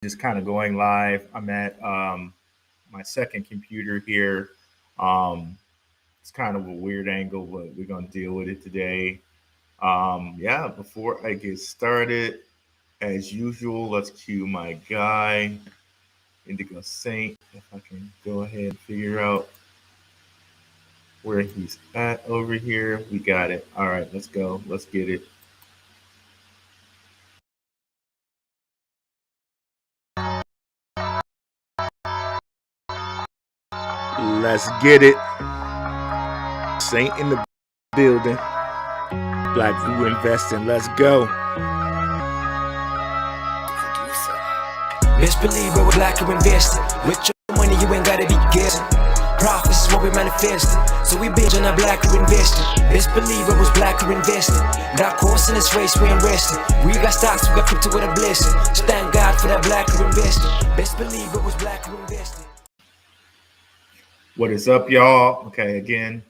just kind of going live. I'm at my second computer here. Um, it's kind of a weird angle, but we're going to deal with it today. Yeah, before I get started, as usual, let's cue my guy, Indigo Saint. If I can go ahead and figure out where he's at over here. We got it. All right, let's go. Let's get it. Let's get it. Saint in the building. Black View Investing. Let's go. Best believe we're black you investing. With your money you ain't gotta be guessing. Profits is what we manifesting. So we binge on our black you investing. Best believe it was black you investing. That course in this race we ain't resting. We got stocks, we got crypto with a blessing. So thank God for that black you investing. Best believe it was black you investing. What is up, y'all? Okay, again,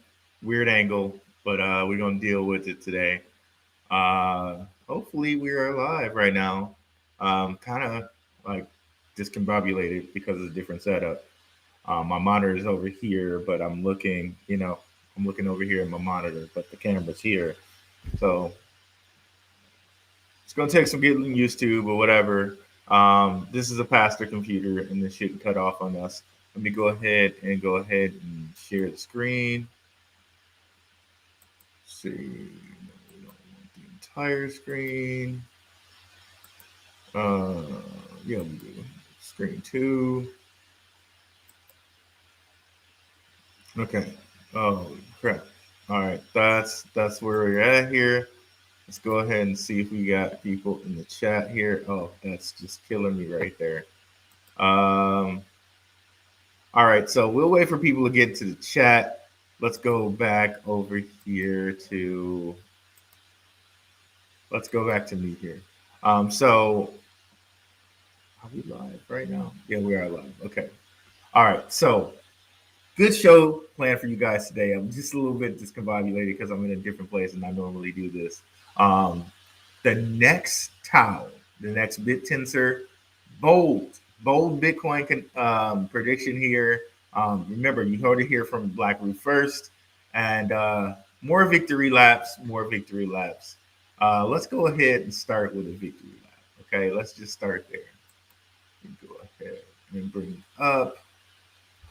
weird angle, but we're gonna deal with it today. Hopefully, we are live right now. Kind of like discombobulated because of the different setup. My monitor is over here, but I'm looking, I'm looking over here at my monitor, but the camera's here. So it's gonna take some getting used to, but whatever. This is a pastor computer, and this shouldn't cut off on us. Let me go ahead and share the screen. Let's see, no, we don't want the entire screen. Yeah, we do. Screen two. Okay. Oh crap. All right, that's where we're at here. Let's go ahead and see if we got people in the chat here. Oh, that's just killing me right there. All right, so we'll wait for people to get to the chat. Let's go back over here to. Let's go back to me here. So are we live right now? Yeah, we are live. Okay. All right. So good show planned for you guys today. I'm just a little bit discombobulated because I'm in a different place and I normally do this. Um, the next TAO, the next Bittensor, bold Bitcoin prediction here. Remember, you heard it here from Black Root first, and more victory laps, more victory laps. Let's go ahead and start with a victory lap. Okay, let's just start there. Go ahead and bring it up.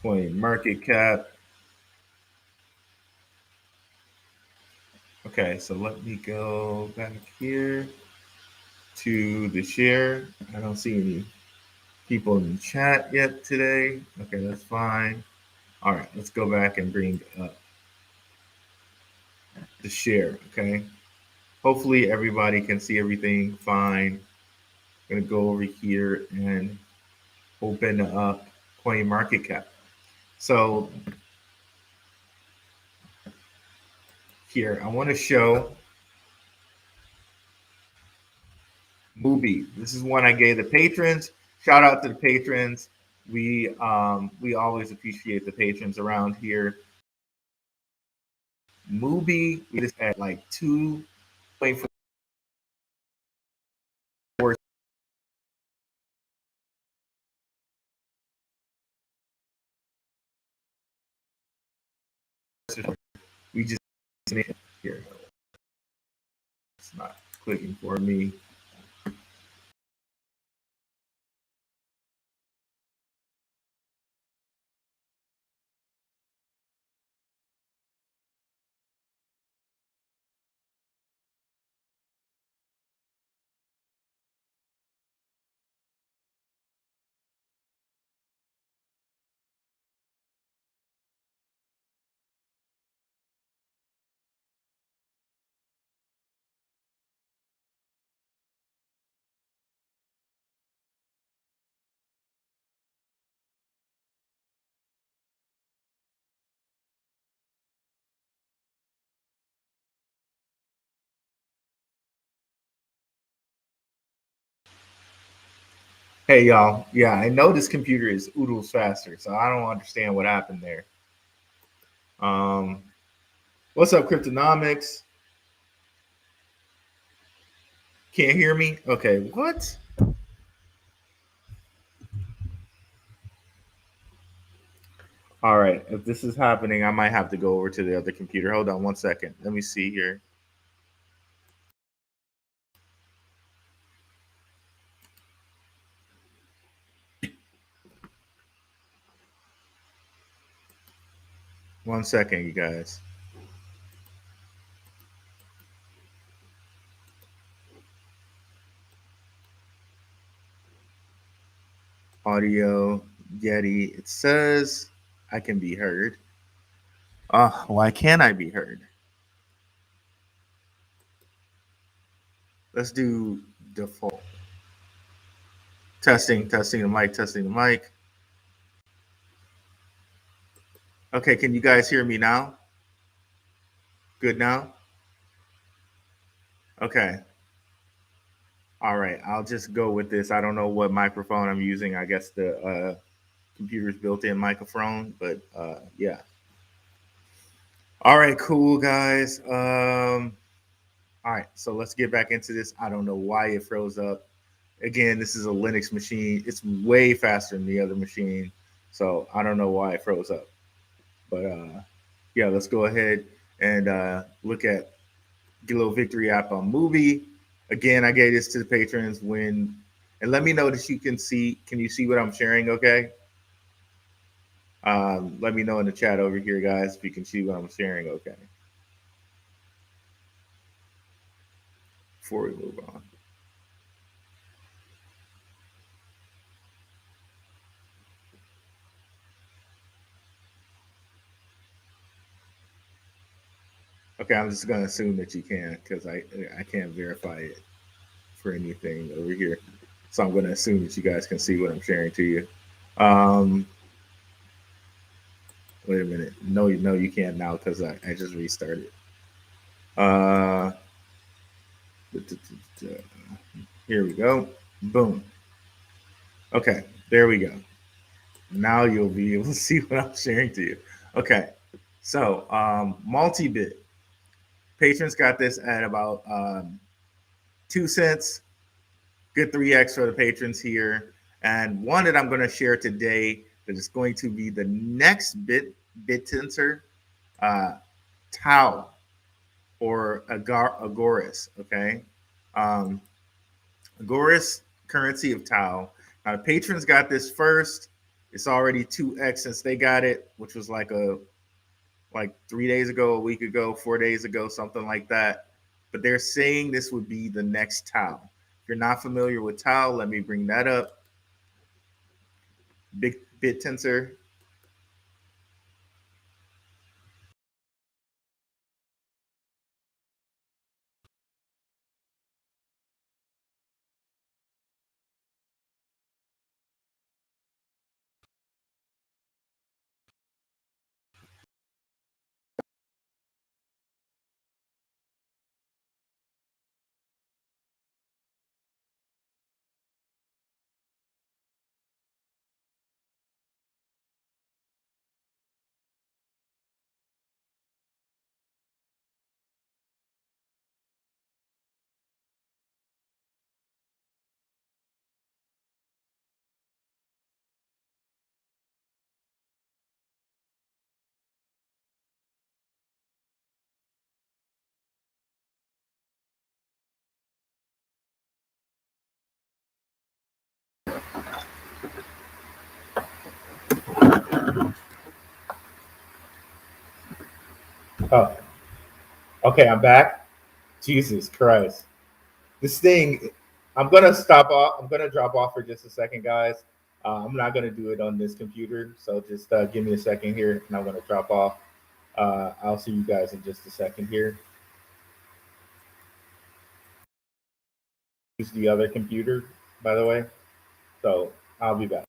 Coin market cap. Okay, so let me go back here to the share. I don't see any people in the chat yet today. Okay, that's fine. All right, let's go back and bring up the share. Okay, hopefully everybody can see everything fine. I'm gonna go over here and open up coin market cap. So here I want to show Mubi. This is one I gave the patrons. Shout out to the patrons. We always appreciate the patrons around here. Mubi, we just at like 2.4. We just here. It's not clicking for me. Hey y'all, yeah, I know this computer is oodles faster, so I don't understand what happened there. Um, what's up, Cryptonomics? Can't hear me? Okay, what? All right. If this is happening, I might have to go over to the other computer. Hold on one second. Let me see here. One second, you guys. Audio, Yeti. It says I can be heard. Why can't I be heard? Let's do default. Testing the mic, testing the mic. Okay, can you guys hear me now? Good now? Okay. All right. I'll just go with this. I don't know what microphone I'm using. I guess the computer's built in microphone, but yeah. All right, cool guys. All right, so let's get back into this. I don't know why it froze up. Again, this is a Linux machine. It's way faster than the other machine. So I don't know why it froze up. But yeah, let's go ahead and look at get a little victory app on movie. Again, I gave this to the patrons when, and let me know that you can see. Can you see what I'm sharing? Okay. Let me know in the chat over here, guys, if you can see what I'm sharing. Okay. Before we move on. Okay, I'm just gonna assume that you can because I can't verify it for anything over here. So I'm gonna assume that you guys can see what I'm sharing to you. Um, wait a minute. No, you can't now because I just restarted. Uh, here we go. Boom. Okay, there we go. Now you'll be able to see what I'm sharing to you. Okay, so multi-bit patrons got this at about 2 cents. Good 3x for the patrons here, and one that I'm going to share today that is going to be the next Bittensor uh, TAO or Agoras. Okay, um, Agoras currency of TAO. Now the patrons got this first. It's already 2x since they got it, which was like 3 days ago, a week ago, 4 days ago, something like that. But they're saying this would be the next TAO. If you're not familiar with TAO, let me bring that up. Big bit tensor. Oh, okay, I'm back. Jesus Christ. This thing, I'm gonna stop off. I'm gonna drop off for just a second, guys. I'm not gonna do it on this computer, so just give me a second here, and I'm gonna drop off. I'll see you guys in just a second here. Use the other computer, by the way. So I'll be back.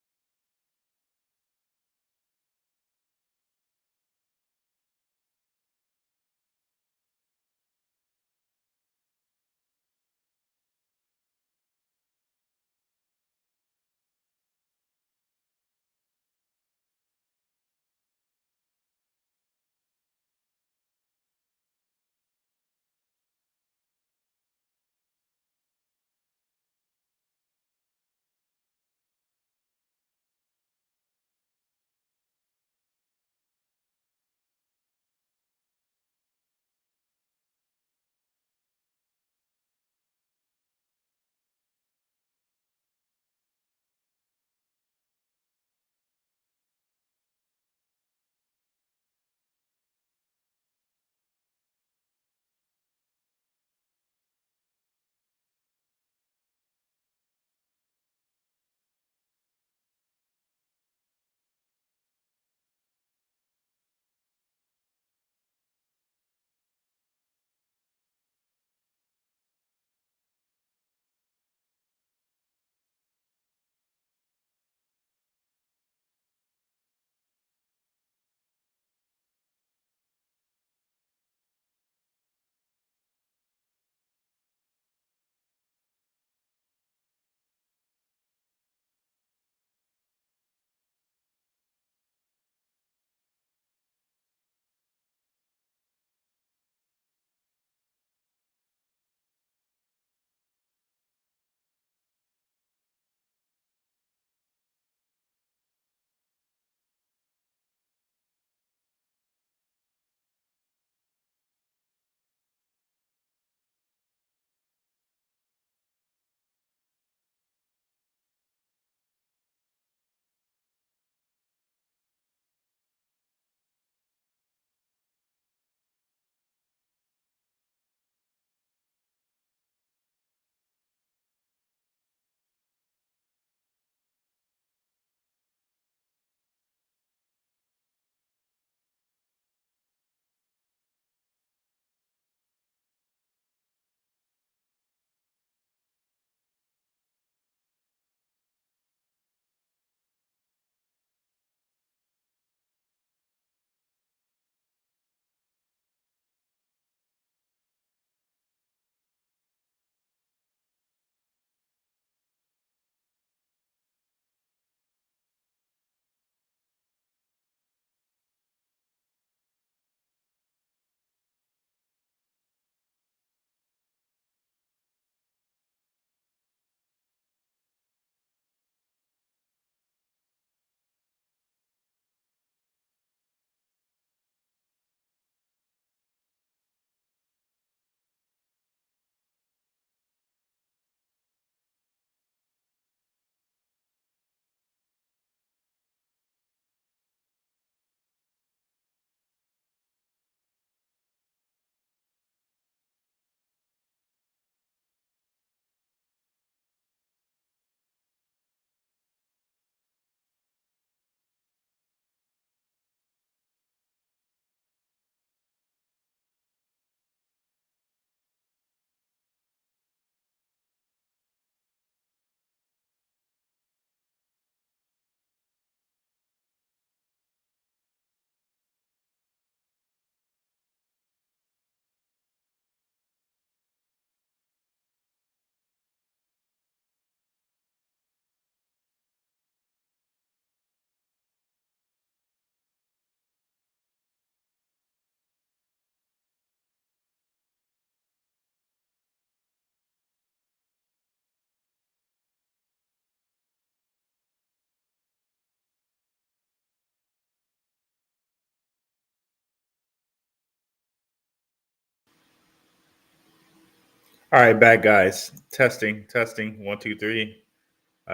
All right, back guys. Testing, testing. One, two, three.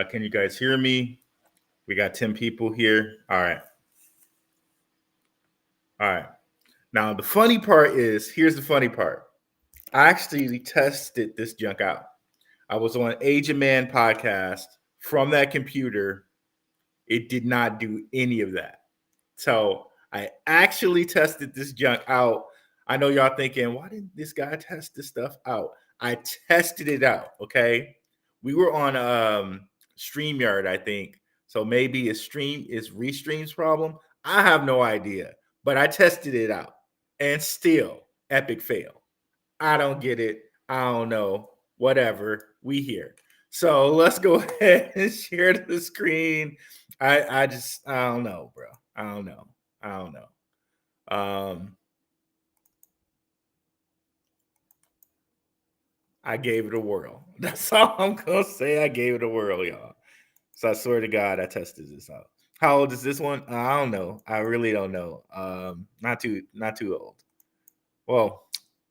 Can you guys hear me? We got 10 people here. All right. All right. Now the funny part is, here's the funny part. I actually tested this junk out. I was on Agent Man podcast from that computer. It did not do any of that. So I actually tested this junk out. I know y'all thinking, why didn't this guy test this stuff out? I tested it out. Okay. We were on StreamYard, I think. So maybe it's Restream's problem. I have no idea. But I tested it out. And still, epic fail. I don't get it. I don't know. Whatever. We here. So let's go ahead and share the screen. I don't know, bro. I don't know. I don't know. I gave it a whirl. That's all I'm gonna say. I gave it a whirl, y'all. So I swear to God, I tested this out. How old is this one? I don't know. I really don't know. Not too old. Well,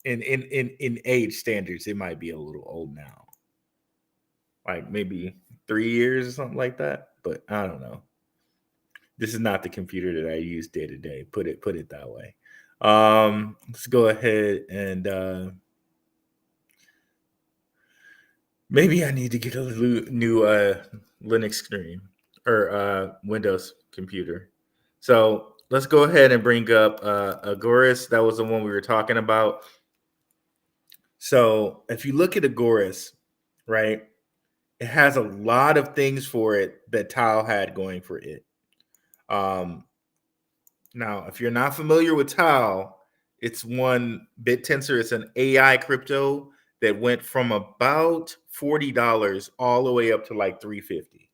in age standards, it might be a little old now. Like maybe 3 years or something like that. But I don't know. This is not the computer that I use day to day. Put it that way. Let's go ahead and maybe I need to get a new Linux screen or Windows computer. So let's go ahead and bring up Agorist. That was the one we were talking about. So if you look at Agorist, right, it has a lot of things for it that TAO had going for it. Now, if you're not familiar with TAO, it's one Bittensor. It's an AI crypto that went from about $40 all the way up to like 350.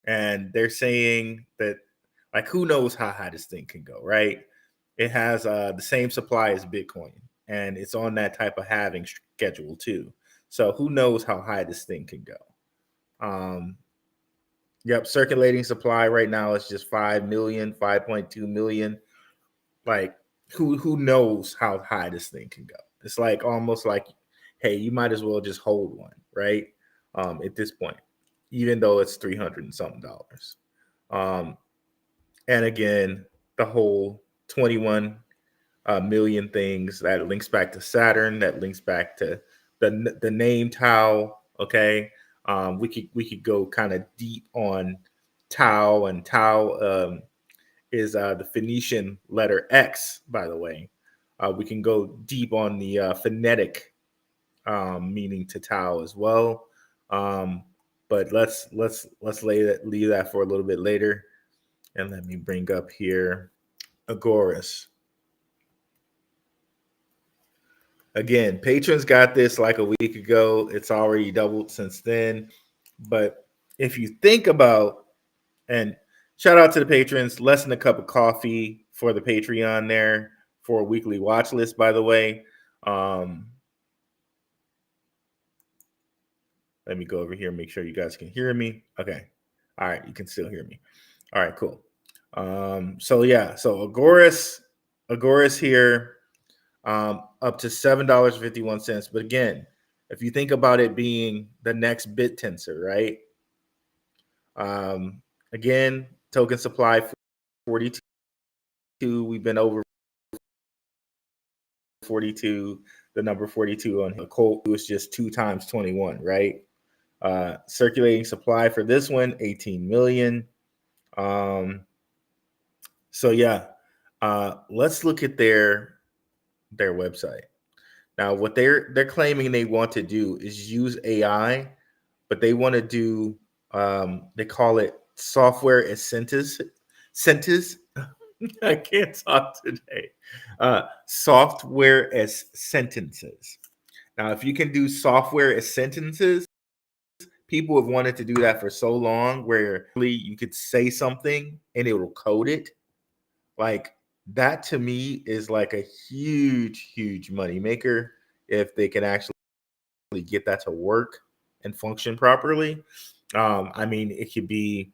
And they're saying that, like, who knows how high this thing can go, right? It has the same supply as Bitcoin, and it's on that type of halving schedule too. So who knows how high this thing can go? Yep, circulating supply right now is just 5 million, 5.2 million. Like, who knows how high this thing can go? It's like almost like, hey, you might as well just hold one, right? At this point, even though it's 300 and something dollars. And again, the whole 21 million things that links back to Saturn, that links back to the name Tau. Okay, we could go kind of deep on Tau, and Tau is the Phoenician letter X. By the way, we can go deep on the phonetic meaning to Tau as well. But let's leave that for a little bit later, and let me bring up here Agorist. Again, patrons got this like a week ago. It's already doubled since then. But if you think about, and shout out to the patrons, less than a cup of coffee for the Patreon there for a weekly watch list, by the way. Let me go over here and make sure you guys can hear me. Okay. All right. You can still hear me. All right, cool. So Agorist here, up to $7.51. But again, if you think about it being the next Bittensor, right? Again, token supply 42. We've been over 42. The number 42 on the Colt was just 2 times 21, right? Circulating supply for this one, 18 million. So yeah, let's look at their website. Now, what they're claiming they want to do is use AI, but they want to do they call it software as sentence. I can't talk today. Software as sentences. Now, if you can do software as sentences, people have wanted to do that for so long, where you could say something and it will code it. Like, that to me is like a huge money maker if they can actually get that to work and function properly. I mean, it could be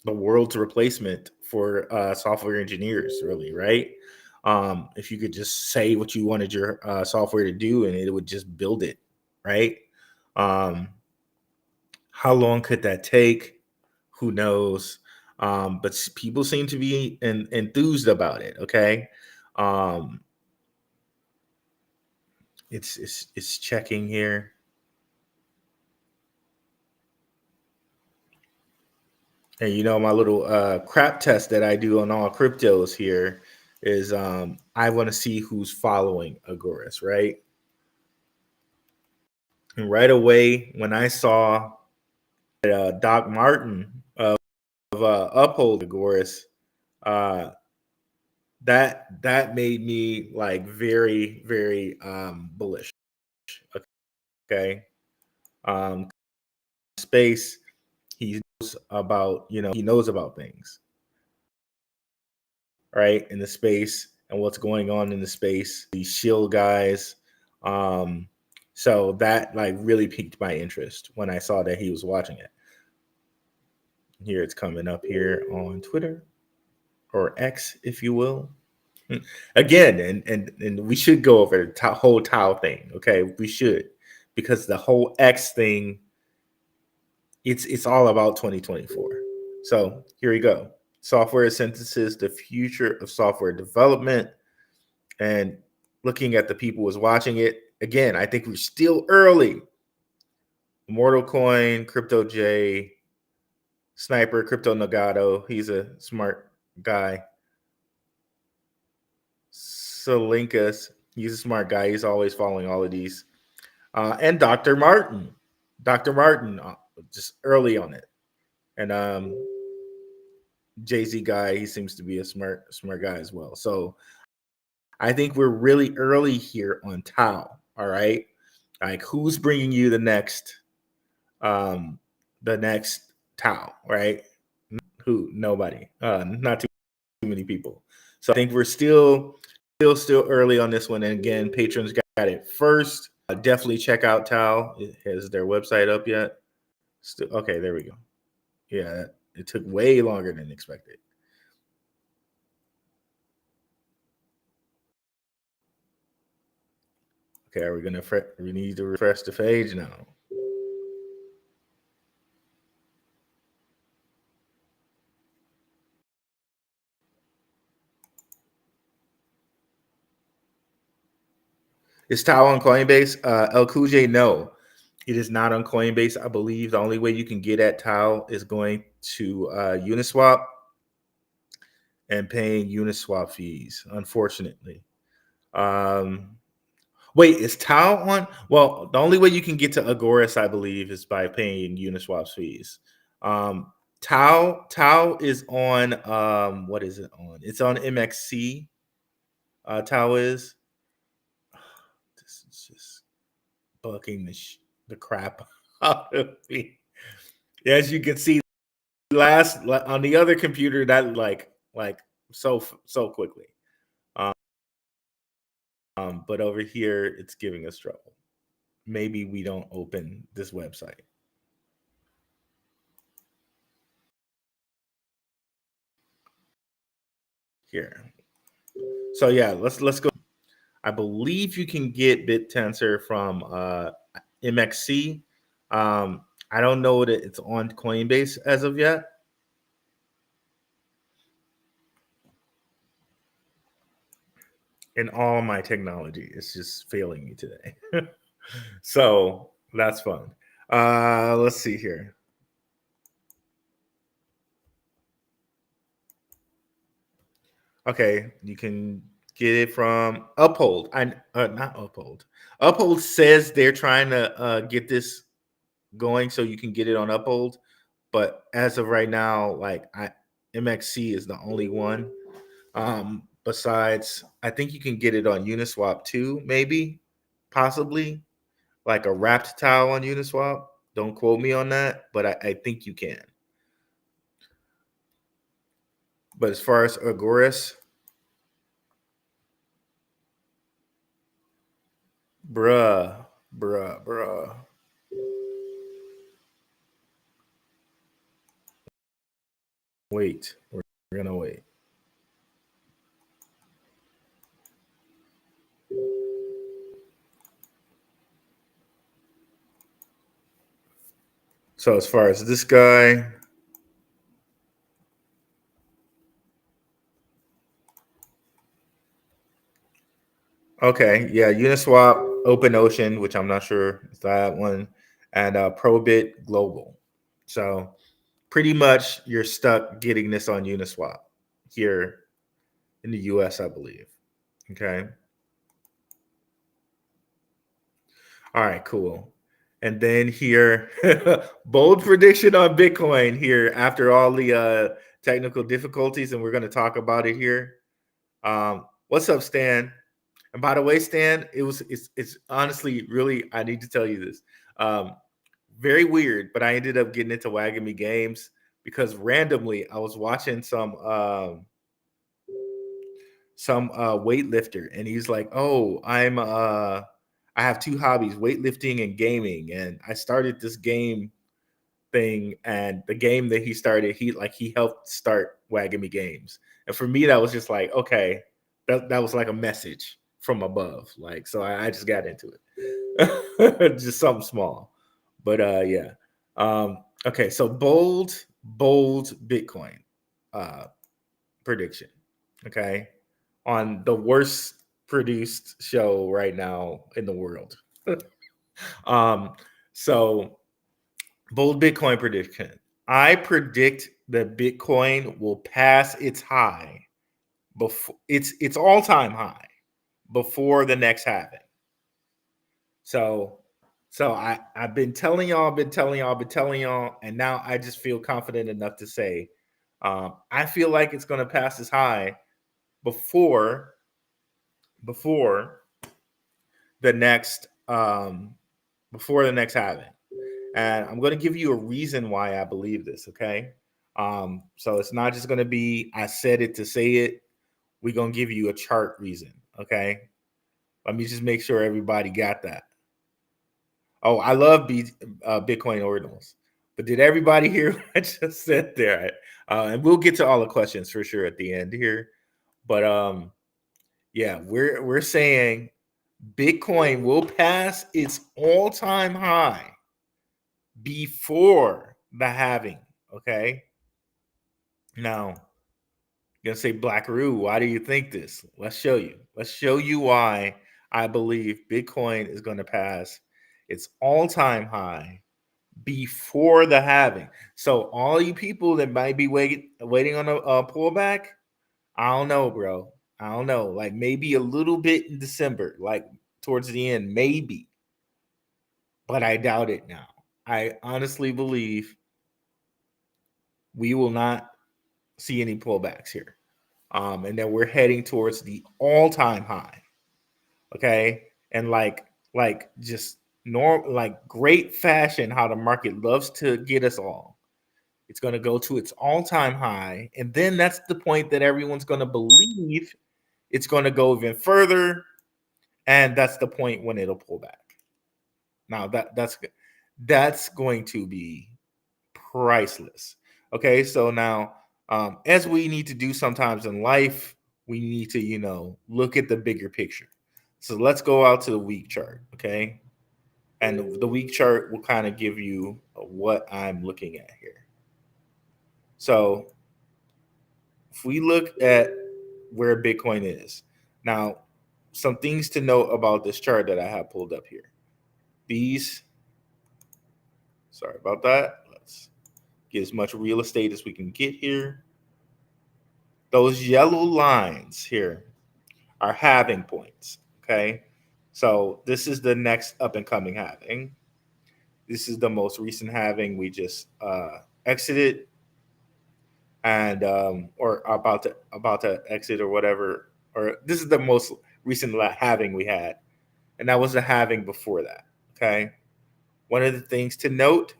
the world's replacement for software engineers, really, right? If you could just say what you wanted your software to do, and it would just build it, right? Um, how long could that take? Who knows? But people seem to be enthused about it. Okay, um, it's checking here. And my little crap test that I do on all cryptos here is I want to see who's following Agorist, right? And right away when I saw Doc Martin of Uphold Agorist, uh, that made me like very very bullish. Okay, um, space. He knows about he knows about things, right, in the space and what's going on in the space. These shield guys. Um, so that like really piqued my interest when I saw that he was watching it. Here it's coming up here on Twitter or X, if you will. Again, and we should go over the whole TAO thing. Okay, we should, because the whole X thing, it's all about 2024. So here we go. Software synthesis, the future of software development, and looking at the people who was watching it. Again, I think we're still early. Immortal Coin, Crypto J, Sniper, Crypto Nagato. He's a smart guy. Salinkas, he's a smart guy. He's always following all of these. And Dr. Martin. Dr. Martin, just early on it. And Jay-Z guy, he seems to be a smart guy as well. So I think we're really early here on TAO. All right. Like, who's bringing you um, the next TAO, right? Who? Nobody. Not too many people. So I think we're still early on this one. And again, patrons got it first. Definitely check out TAO. Has their website up yet? Still, okay, there we go. Yeah, it took way longer than expected. Okay, are we gonna? We need to refresh the page now. Is TAO on Coinbase? El Kuje, no, it is not on Coinbase. I believe the only way you can get at TAO is going to Uniswap and paying Uniswap fees. Unfortunately, wait, is TAO on? Well, the only way you can get to Agorist, I believe, is by paying Uniswap's fees. Um, TAO is on what is it on? It's on MXC. TAO is. This is just bucking the crap out of me. As you can see, last on the other computer that like so quickly. Um, but over here it's giving us trouble. Maybe we don't open this website. Here. So yeah, let's go. I believe you can get Bittensor from MXC. I don't know that it's on Coinbase as of yet. And all my technology is just failing me today. So that's fun. Let's see here. Okay, you can get it from Uphold. I Not Uphold. Uphold says they're trying to get this going so you can get it on Uphold, but as of right now, MXC is the only one. Besides, I think you can get it on Uniswap too, maybe, possibly, like a wrapped towel on Uniswap. Don't quote me on that, but I think you can. But as far as Agorist, bruh. Wait, we're gonna wait. So as far as this guy, okay, yeah, Uniswap, Open Ocean, which I'm not sure is that one, and Probit Global. So pretty much you're stuck getting this on Uniswap here in the US, I believe. Okay. All right, cool. And then here, bold prediction on Bitcoin here after all the technical difficulties, and we're going to talk about it here. What's up, Stan? And by the way, Stan, it's honestly really, I need to tell you this. Um, Very weird, but I ended up getting into Wagami games because randomly I was watching some weightlifter, and he's like, "Oh, I have two hobbies, weightlifting and gaming, and I started this game thing, and the game that he started, he helped start Wagami Games." And for me, that was just like, okay, that was like a message from above. Like, so I just got into it. Just something small. But yeah. Okay, so bold Bitcoin uh prediction. Okay. On the worst produced show right now in the world. um, so bold Bitcoin prediction. I predict that Bitcoin will pass its high before its all time high before the next halving. So I've been telling y'all, and now I just feel confident enough to say I feel like it's going to pass its high before before the next before the next halving. And I'm going to give you a reason why I believe this, okay? So it's not just going to be I said it to say it. We're going to give you a chart reason, okay? Let me just make sure everybody got that. Oh, I love Bitcoin ordinals. But did everybody hear what I just said there? And we'll get to all the questions for sure at the end here. But yeah, we're saying Bitcoin will pass its all-time high before the halving. Okay. Now, you're gonna say Blackaroo, why do you think this? Let's show you. Let's show you why I believe Bitcoin is gonna pass its all-time high before the halving. So all you people that might be waiting on a pullback, I don't know, bro. I don't know. Like maybe a little bit in December, like towards the end, maybe. But I doubt it now. I honestly believe we will not see any pullbacks here. And then we're heading towards the all-time high. Okay. And like just like great fashion, how the market loves to get us all. It's going to go to its all-time high. And then that's the point that everyone's going to believe it's going to go even further. And that's the point when it'll pull back. Now that's going to be priceless. Okay, so now as we need to do sometimes in life, we need to look at the bigger picture. So let's go out to the week chart. Okay, and the week chart will kind of give you what I'm looking at here. So if we look at where Bitcoin is now, some things to note about this chart that I have pulled up here. These, sorry about that. Let's get as much real estate as we can get here. Those yellow lines here are halving points. Okay. So this is the next up and coming halving. This is the most recent halving we just exited and or about to exit or whatever. Or this is the most recent halving we had. And that was the halving before that. Okay. One of the things to note,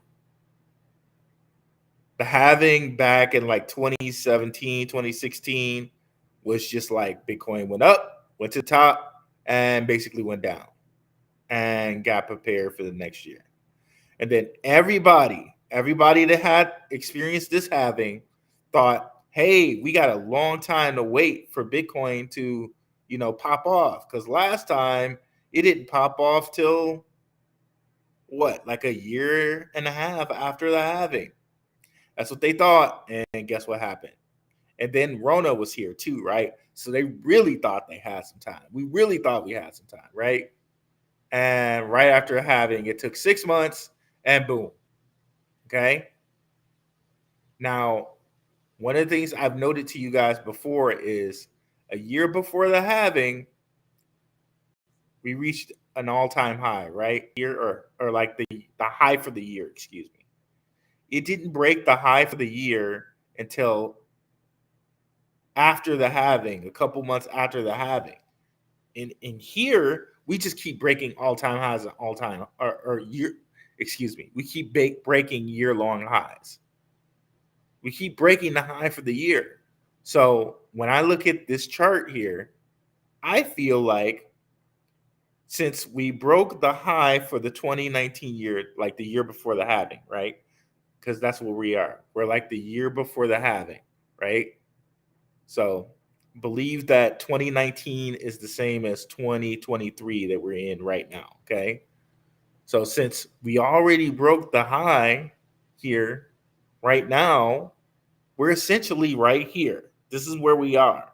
the halving back in like 2017, 2016 was just like Bitcoin went up, went to the top, and basically went down and got prepared for the next year. And then everybody that had experienced this halving thought, hey, we got a long time to wait for Bitcoin to, pop off. Because last time it didn't pop off till what, like a year and a half after the halving. That's what they thought. And guess what happened? And then Rona was here too, right? So they really thought they had some time. We really thought we had some time, right? And right after halving, it took 6 months and boom. Okay. Now, one of the things I've noted to you guys before is a year before the halving, we reached an all-time high, right? Here or like the high for the year, excuse me. It didn't break the high for the year until after the halving, a couple months after the halving. In here, we just keep breaking all-time highs and all-time or year, excuse me. We keep breaking year-long highs. We keep breaking the high for the year. So when I look at this chart here, I feel like since we broke the high for the 2019 year, like the year before the halving, right? Because that's where we are. We're like the year before the halving, right? So believe that 2019 is the same as 2023 that we're in right now, okay? So since we already broke the high here right now, we're essentially right here. This is where we are.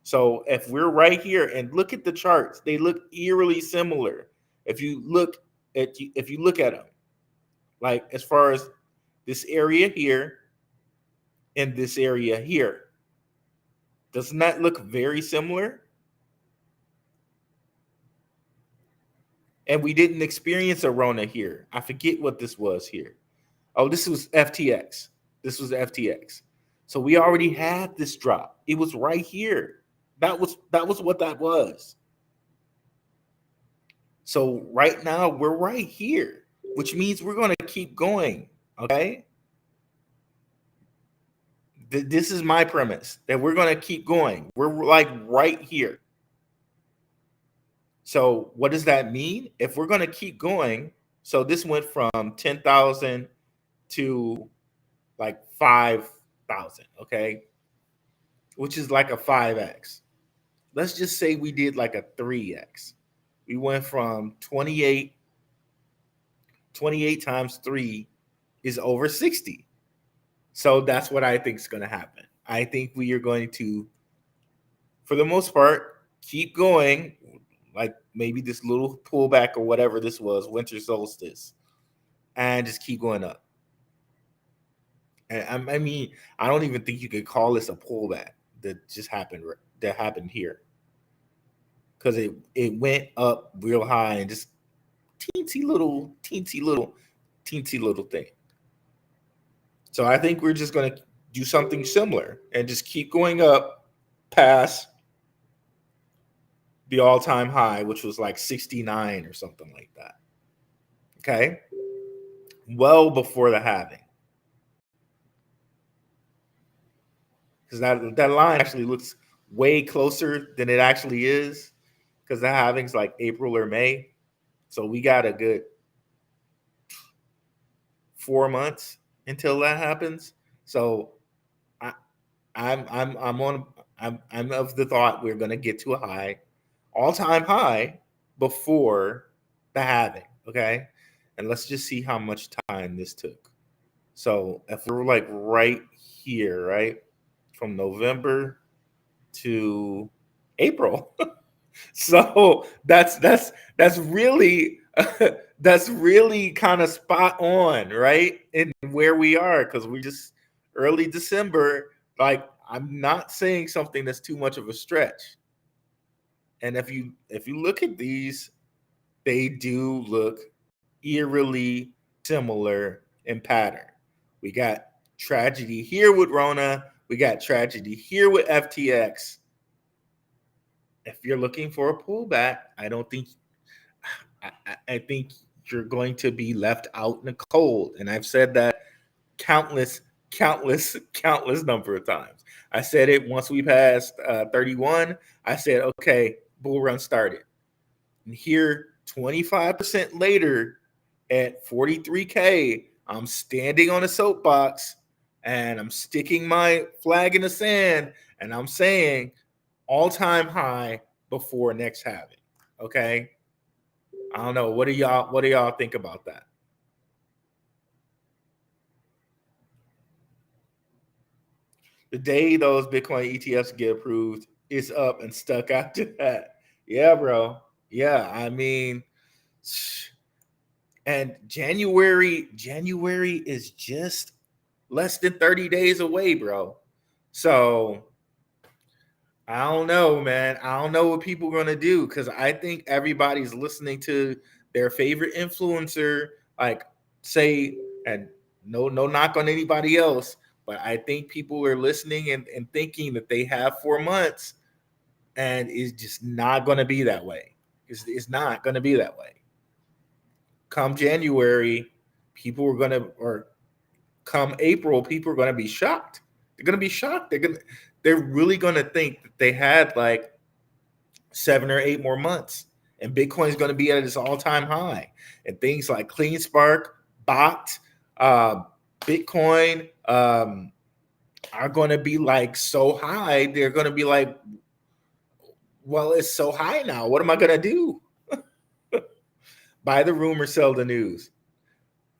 So if we're right here and look at the charts, they look eerily similar. If you look at them, like as far as this area here and this area here, doesn't that look very similar? And we didn't experience a Rona here. I forget what this was here. Oh, this was FTX. This was FTX. So we already had this drop. It was right here. That was what that was. So right now we're right here, which means we're going to keep going. Okay. This is my premise that we're going to keep going. We're like right here. So what does that mean? If we're going to keep going, so this went from 10,000 to like 5,000, okay? Which is like a 5x. Let's just say we did like a 3x. We went from 28 times 3 is over 60. So that's what I think is going to happen. I think we are going to, for the most part, keep going, like maybe this little pullback or whatever this was, winter solstice, and just keep going up. And I mean, I don't even think you could call this a pullback that just happened. That happened here because it went up real high and just teensy little thing. So I think we're just going to do something similar and just keep going up past the all-time high, which was like 69 or something like that. Okay. Well before the halving. Because that line actually looks way closer than it actually is because the halving's like April or May. So we got a good 4 months until that happens. So I'm of the thought we're gonna get to a high, all-time high before the halving. Okay. And let's just see how much time this took. So if we're like right here, right? From November to April. So that's really that's really kind of spot on, right? In where we are, because we just early December. Like I'm not saying something that's too much of a stretch. And if you look at these, they do look eerily similar in pattern. We got tragedy here with Rona. We got tragedy here with FTX. If you're looking for a pullback, I think you're going to be left out in the cold. And I've said that countless number of times. I said it once we passed 31. I said, okay, bull run started. And here, 25% later at 43K, I'm standing on a soapbox and I'm sticking my flag in the sand and I'm saying all-time high before next halving. Okay. I don't know. What do y'all think about that? The day those Bitcoin ETFs get approved, it's up and stuck after that. Yeah, bro. Yeah, I mean, and January is just less than 30 days away, bro. So I don't know, man. I don't know what people are gonna do because I think everybody's listening to their favorite influencer, like say, and no knock on anybody else, but I think people are listening and thinking that they have 4 months, and it's just not gonna be that way. It's not gonna be that way. Come January, people are gonna, or come April, people are gonna be shocked. They're gonna be shocked. They're really gonna think that they had like 7 or 8 more months, and Bitcoin's going to be at its all-time high. And things like Clean Spark, Bot, uh, Bitcoin are going to be like so high. They're going to be like, well, it's so high now. What am I going to do? Buy the rumor, sell the news.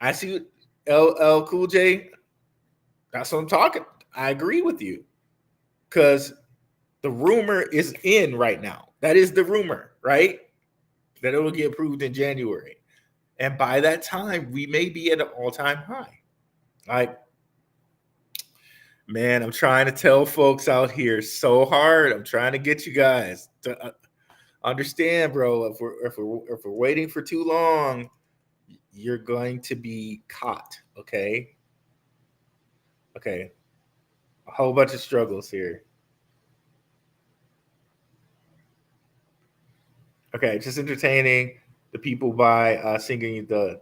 I see LL Cool J. That's what I'm talking. I agree with you because the rumor is in right now. That is the rumor, right? That it will get approved in January. And by that time, we may be at an all-time high. Like, man, I'm trying to tell folks out here so hard. I'm trying to get you guys to understand, bro. If we're waiting for too long, you're going to be caught. Okay. Okay. A whole bunch of struggles here. Okay, just entertaining the people by singing the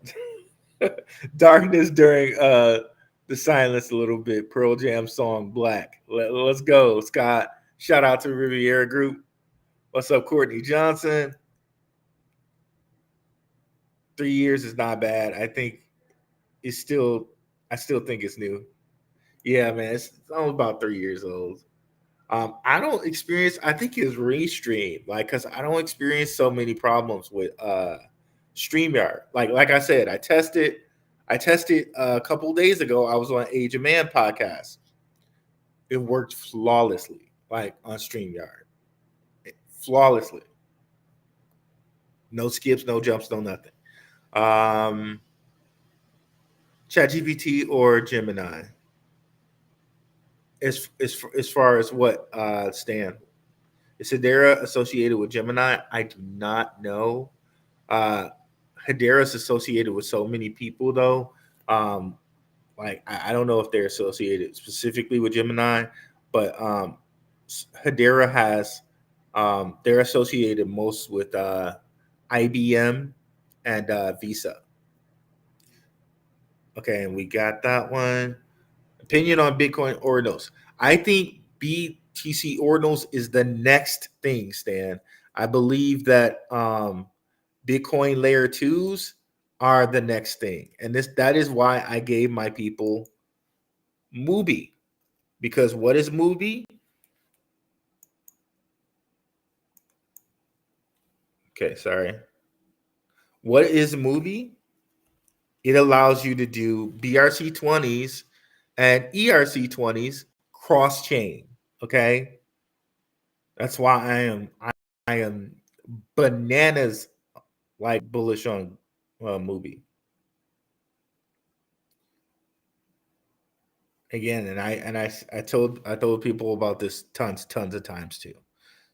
darkness during the silence a little bit. Pearl Jam song Black. Let's go, Scott. Shout out to Riviera Group. What's up, Courtney Johnson? 3 years is not bad. It's still I still think it's new. Yeah, man, it's only about 3 years old. I don't experience. I think it's Restream, like, because I don't experience so many problems with Streamyard. Like I said, I tested a couple days ago. I was on Age of Man podcast. It worked flawlessly, like on Streamyard, flawlessly. No skips, no jumps, no nothing. Um, ChatGPT or Gemini? As far as what Stan? Is Hedera associated with Gemini? I do not know. Uh, Hedera is associated with so many people, though. Um, like I don't know if they're associated specifically with Gemini, but Hedera has they're associated most with IBM and Visa. Okay, and we got that one. Opinion on Bitcoin ordinals. I think BTC ordinals is the next thing, Stan. I believe that Bitcoin layer twos are the next thing. And that is why I gave my people Mubi. Because what is Mubi? Okay, sorry. What is Mubi? It allows you to do BRC20s and ERC20s cross chain. Okay. That's why I am bananas like bullish on Mubi. Again, and I told people about this tons of times too.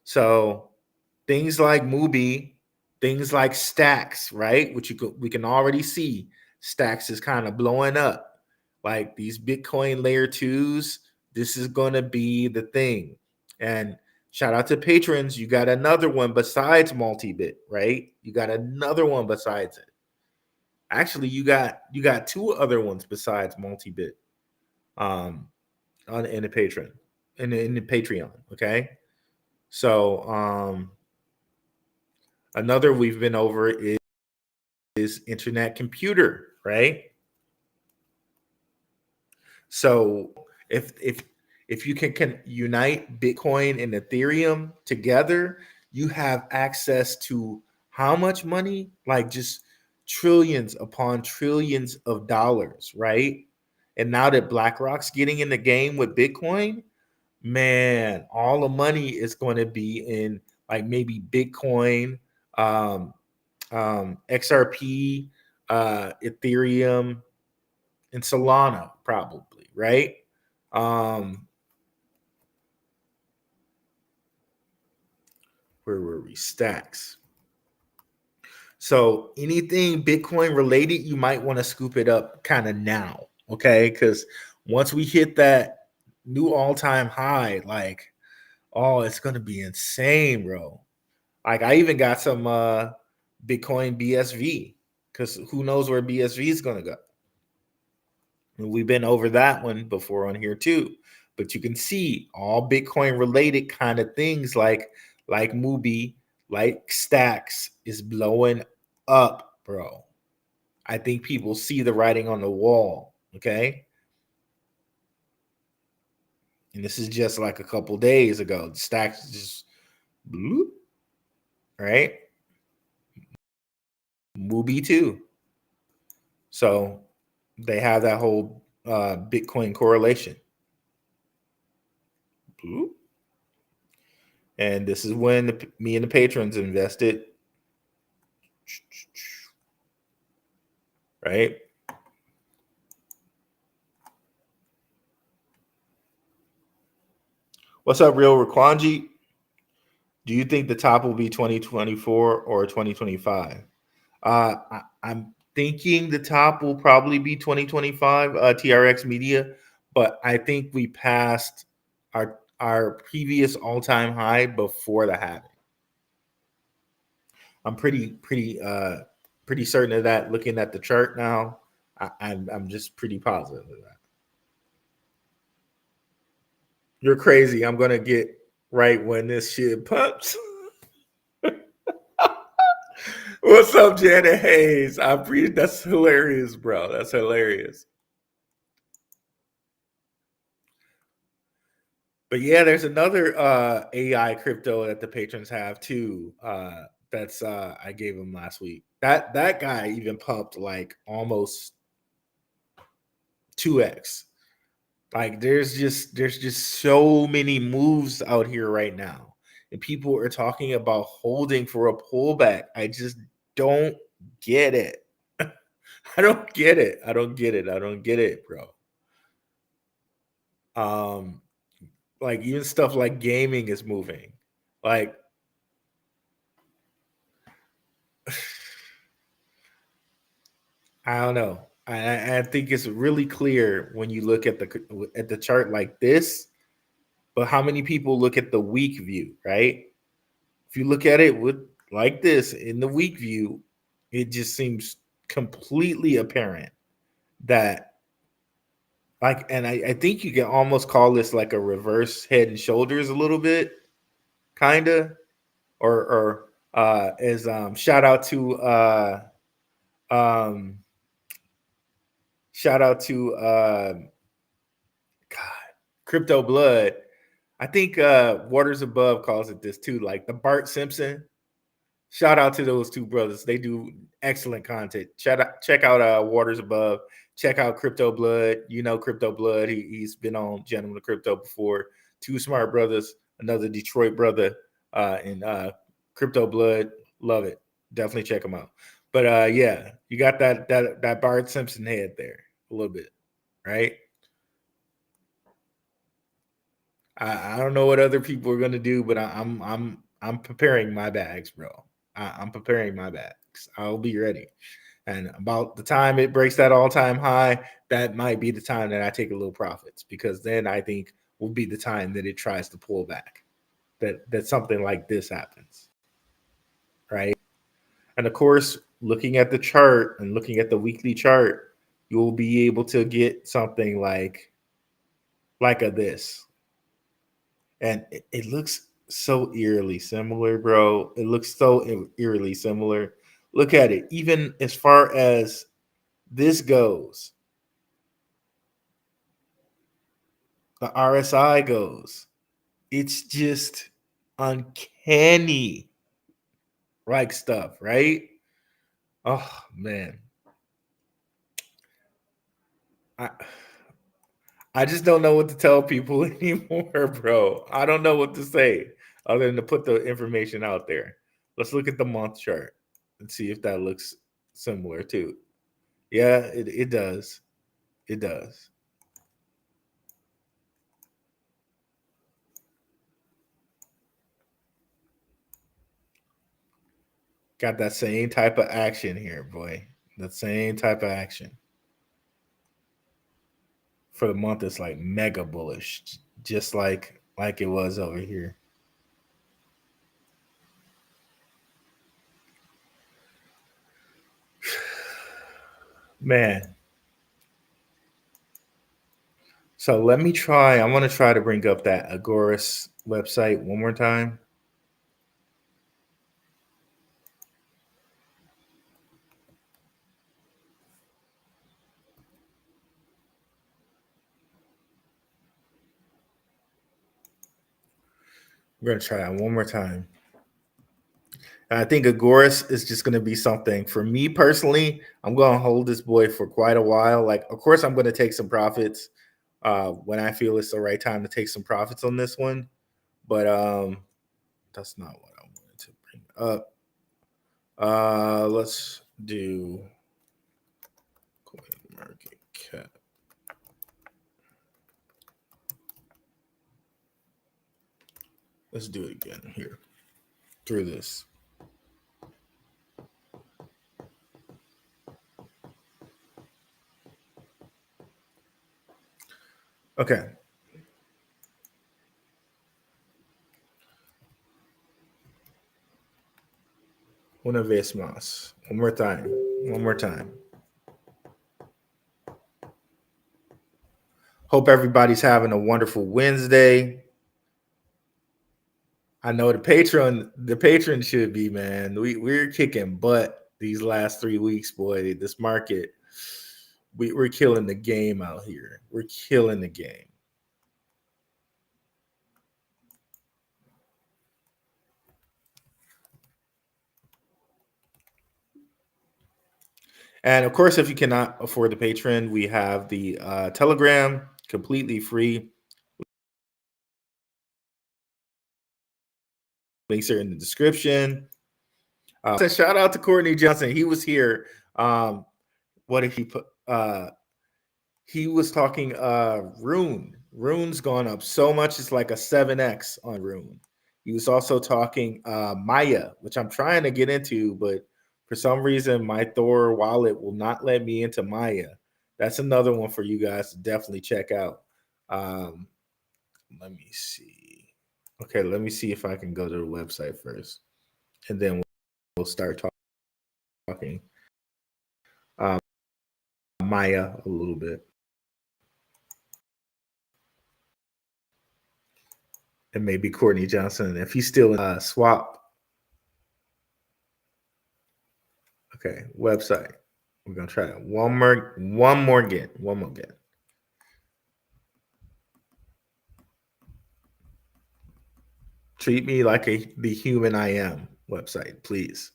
So things like Mubi, things like Stacks, right? Which we can already see Stacks is kind of blowing up. Like these Bitcoin layer twos, this is gonna be the thing. And shout out to patrons, you got another one besides multi-bit, right? You got another one besides it. Actually, you got two other ones besides multi-bit um on in the patron in the Patreon. Okay. So another we've been over is internet computer, right? So if you can unite Bitcoin and Ethereum together, you have access to how much money? Like just trillions upon trillions of dollars, right? And now that BlackRock's getting in the game with Bitcoin, man, all the money is going to be in like maybe Bitcoin, um, XRP, Ethereum, and Solana, probably, right? Um, where were we? Stacks. So anything Bitcoin related, you might want to scoop it up kind of now, okay? Because once we hit that new all-time high, like, oh, it's gonna be insane, bro. Like I even got some Bitcoin BSV because who knows where BSV is gonna go. And we've been over that one before on here too. But you can see all Bitcoin related kind of things like Mubi, like Stacks is blowing up, bro. I think people see the writing on the wall. Okay. And this is just like a couple days ago. Stacks just bloop, right? Mubi too. So they have that whole Bitcoin correlation. Bloop. And this is when me and the patrons invested, right? What's up, Real Rakwanji? Do you think the top will be 2024 or 2025? I'm thinking the top will probably be 2025, TRX Media, but I think we passed our previous all-time high before the halving. I'm pretty certain of that. Looking at the chart now, I'm just pretty positive of that. You're crazy. I'm gonna get right when this shit pumps. What's up, Janet Hayes? That's hilarious, bro. That's hilarious. But yeah, there's another AI crypto that the patrons have too. That's I gave him last week. That guy even pumped like almost 2x. Like there's just so many moves out here right now. And people are talking about holding for a pullback. I just don't get it. I don't get it. I don't get it. I don't get it, bro. Um, like even stuff like gaming is moving. Like I don't know. I think it's really clear when you look at the chart like this. But how many people look at the week view, right? If you look at it with like this in the week view, it just seems completely apparent that like, and I think you can almost call this like a reverse head and shoulders a little bit, kind of, or as shout out to um shout out to God, Crypto Blood. I think Waters Above calls it this too, like the Bart Simpson. Shout out to those two brothers. They do excellent content. Check out Waters Above. Check out Crypto Blood. You know Crypto Blood. He's been on Gentleman of Crypto before. Two smart brothers, another Detroit brother, and Crypto Blood. Love it. Definitely check them out. But yeah, you got that Bart Simpson head there a little bit, right? I don't know what other people are gonna do, but I'm preparing my bags, bro. I'm preparing my bags. I'll be ready. And about the time it breaks that all-time high, that might be the time that I take a little profits because then I think will be the time that it tries to pull back. That something like this happens, right? And of course, looking at the chart and looking at the weekly chart, you'll be able to get something like a this, and it looks so eerily similar, bro. It looks so eerily similar. Look at it. Even as far as this goes, the RSI goes. It's just uncanny. like stuff, right? Oh man. I I just don't know what to tell people anymore, bro. I don't know what to say other than to put the information out there. Let's look at the month chart and see if that looks similar too. Yeah, it does. It does. Got that same type of action here, boy. That same type of action. For the month, it's like mega bullish, just like it was over here. Man. So let me try. I want to try to bring up that Agorist website one more time. We're gonna try it one more time. And I think Agorist is just gonna be something for me personally. I'm gonna hold this boy for quite a while. Like, of course, I'm gonna take some profits when I feel it's the right time to take some profits on this one. But that's not what I wanted to bring up. Let's do coin market cap. Let's do it again here through this. Okay. Una vez más. One more time. One more time. Hope everybody's having a wonderful Wednesday. I know the patron should be, man. We're kicking butt these last 3 weeks, boy. This market, we're killing the game out here. We're killing the game. And of course, if you cannot afford the patron, we have the Telegram completely free. Links are in the description. Shout out to Courtney Johnson. He was here. What did he put? He was talking Rune. Rune's gone up so much, it's like a 7x on Rune. He was also talking Maya, which I'm trying to get into, but for some reason my Thor wallet will not let me into Maya. That's another one for you guys to definitely check out. Let me see. Okay, let me see if I can go to the website first, and then we'll start talking Maya a little bit. And maybe Courtney Johnson, if he's still in swap. Okay, website. We're gonna try it one more again. Treat me like the human I am website, please.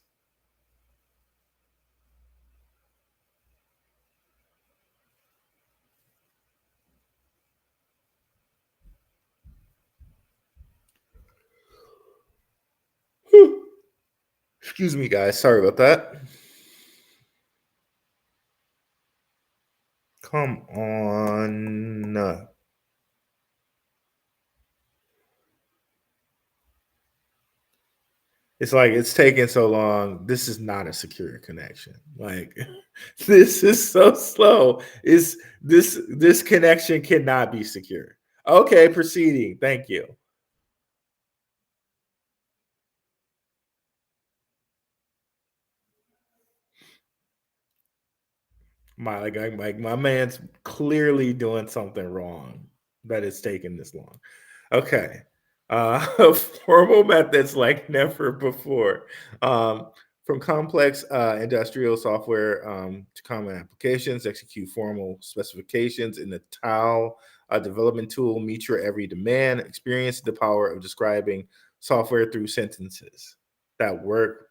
Excuse me, guys. Sorry about that. Come on. It's like it's taking so long. This is not a secure connection. Like this is so slow. Is this connection cannot be secure. Okay, proceeding. Thank you. My man's clearly doing something wrong that it's taking this long. Okay. Formal methods like never before. From complex industrial software to common applications, execute formal specifications in the TAO development tool, meet your every demand, experience the power of describing software through sentences that work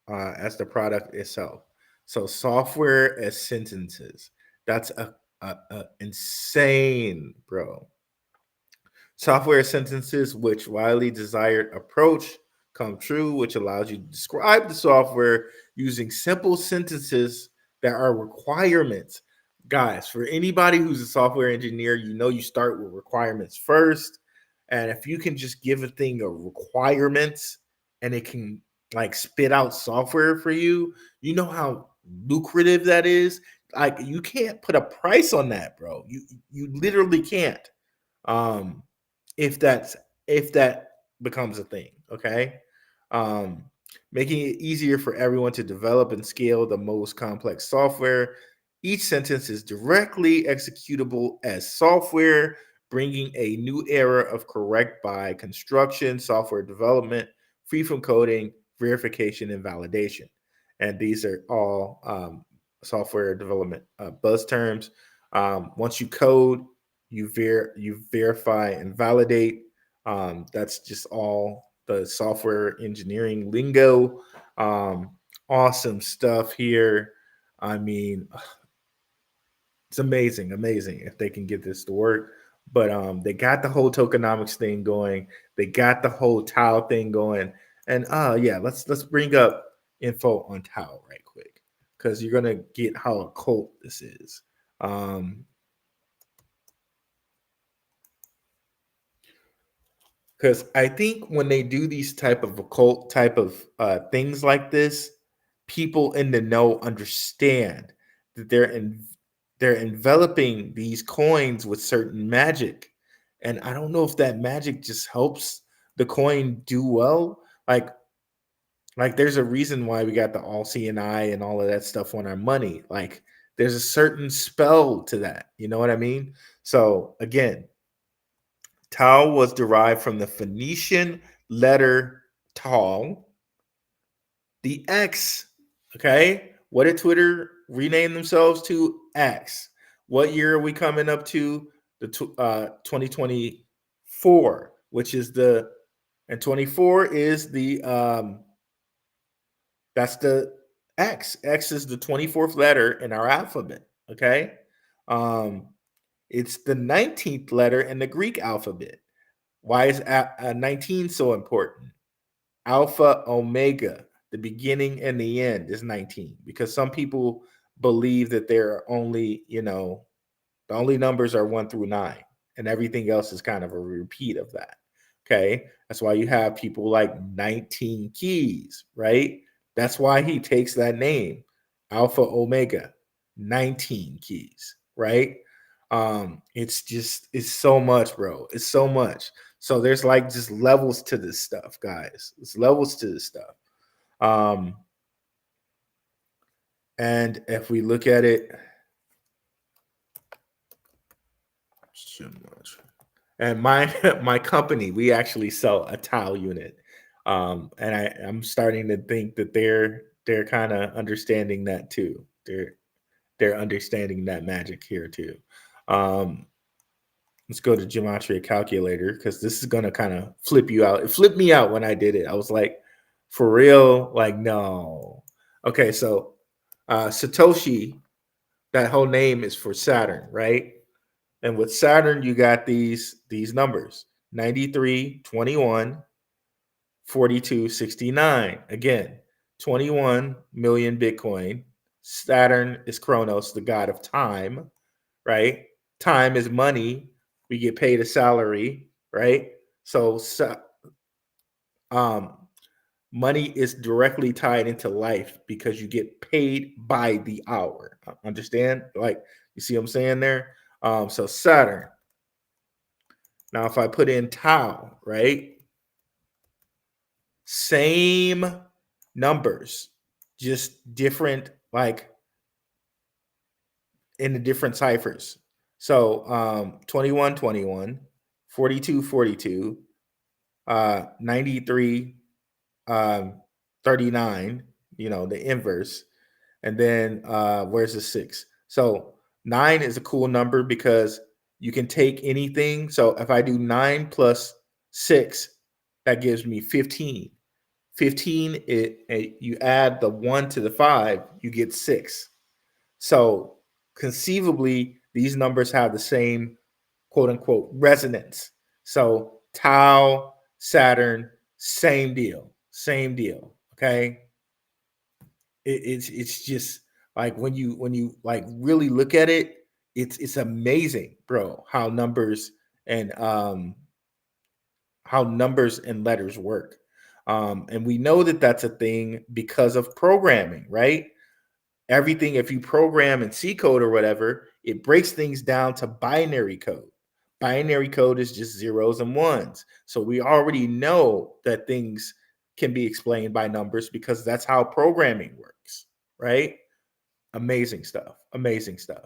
as the product itself. So software as sentences. That's a insane, bro. Software sentences which widely desired approach come true, which allows you to describe the software using simple sentences that are requirements. Guys, for anybody who's a software engineer, you know you start with requirements first. And if you can just give a thing a requirements and it can like spit out software for you, you know how lucrative that is. Like you can't put a price on that, bro. You literally can't. Um, if that's if that becomes a thing, okay? um Making it easier for everyone to develop and scale the most complex software. Each sentence is directly executable as software, bringing a new era of correct by construction software development, free from coding, verification, and validation. And these are all software development buzz terms. Once you code, you verify and validate. That's just all the software engineering lingo. Um, awesome stuff here. I mean, it's amazing, amazing if they can get this to work. But they got the whole tokenomics thing going. They got the whole TAO thing going. And yeah, let's bring up info on TAO right quick because you're gonna get how a cult this is. Um, because I think when they do these type of occult type of things like this, people in the know understand that they're enveloping these coins with certain magic, and I don't know if that magic just helps the coin do well. Like there's a reason why we got the all CNI and all of that stuff on our money. Like there's a certain spell to that. You know what I mean? So again, Tau was derived from the Phoenician letter Tau, the X. Okay. What did Twitter rename themselves to? X. What year are we coming up to? The 2024, which is and 24 is that's the X. X is the 24th letter in our alphabet. Okay. Um, it's the 19th letter in the Greek alphabet. Why is 19 so important? Alpha, Omega, the beginning and the end is 19 because some people believe that there are only, the only numbers are 1 through 9 and everything else is kind of a repeat of that. Okay. That's why you have people like 19 keys, right? That's why he takes that name, Alpha, Omega, 19 keys, right? It's so much, bro. It's so much. So there's like just levels to this stuff, guys. It's levels to this stuff. Um, and if we look at it, and my my company, we actually sell a tile unit. And I'm starting to think that they're kind of understanding that too. They're understanding that magic here too. Um, let's go to gematria calculator because this is gonna kind of flip you out. It flipped me out when I did it. I was like, for real? Like, no. Okay, so Satoshi, that whole name is for Saturn, right? And with Saturn, you got these numbers: 93, 21, 42, 69. Again, 21 million Bitcoin. Saturn is Kronos, the god of time, right? Time is money. We get paid a salary, right? So um, money is directly tied into life because you get paid by the hour. Understand? Like, you see what I'm saying there? So Saturn. Now, if I put in Tau, right? Same numbers, just different, like in the different ciphers. So 21, 21, 42, 42, 93, 39, the inverse. And then where's the 6? So 9 is a cool number because you can take anything. So if I do 9 plus 6, that gives me 15. 15, you add the 1 to the 5, you get 6. So conceivably, these numbers have the same quote unquote resonance. So Tau, Saturn, same deal, same deal. Okay, it's just like when you like really look at it, it's amazing, bro, and how numbers and letters work. And we know that that's a thing because of programming, right? Everything, if you program in C code or whatever, it breaks things down to binary code. Binary code is just zeros and ones. So we already know that things can be explained by numbers because that's how programming works, right? Amazing stuff. Amazing stuff.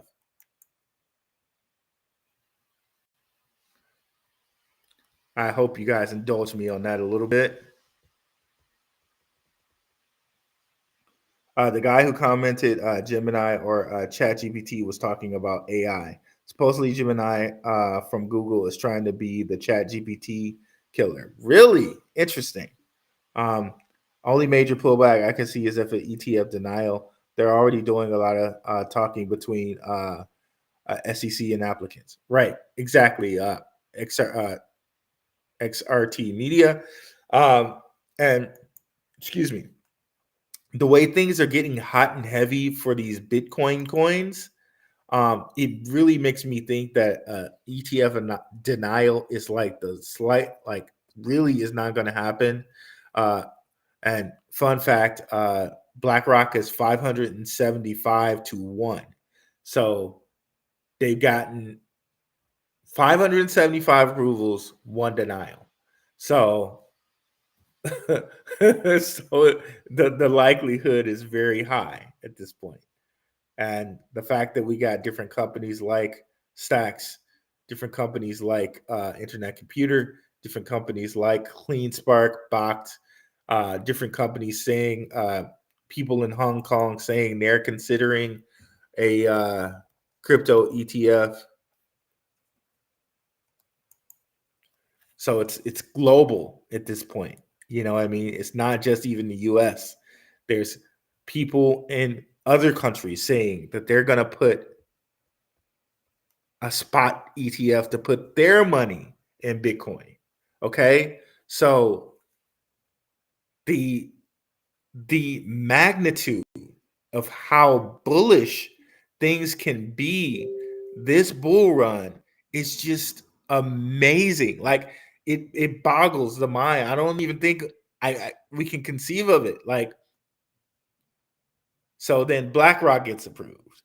I hope you guys indulge me on that a little bit. The guy who commented Gemini or ChatGPT was talking about AI. Supposedly, Gemini from Google is trying to be the ChatGPT killer. Really interesting. Um, Only major pullback I can see is if an ETF denial. They're already doing a lot of talking between SEC and applicants. Right, exactly. XRT Media. And excuse me, the way things are getting hot and heavy for these Bitcoin coins, it really makes me think that ETF denial is like the slight, like really is not going to happen. Uh, and fun fact, BlackRock is 575 to 1. So they've gotten 575 approvals, 1 denial. So so the likelihood is very high at this point. And the fact that we got different companies like Stacks, different companies like Internet Computer, different companies like CleanSpark, Bakkt, different companies saying, people in Hong Kong saying they're considering a crypto ETF. So it's global at this point. You know what I mean? It's not just even the US. There's people in other countries saying that they're going to put a spot ETF to put their money in Bitcoin. Okay? So the the magnitude of how bullish things can be this bull run is just amazing. Like it boggles the mind. I don't even think we can conceive of it. Like, so then BlackRock gets approved.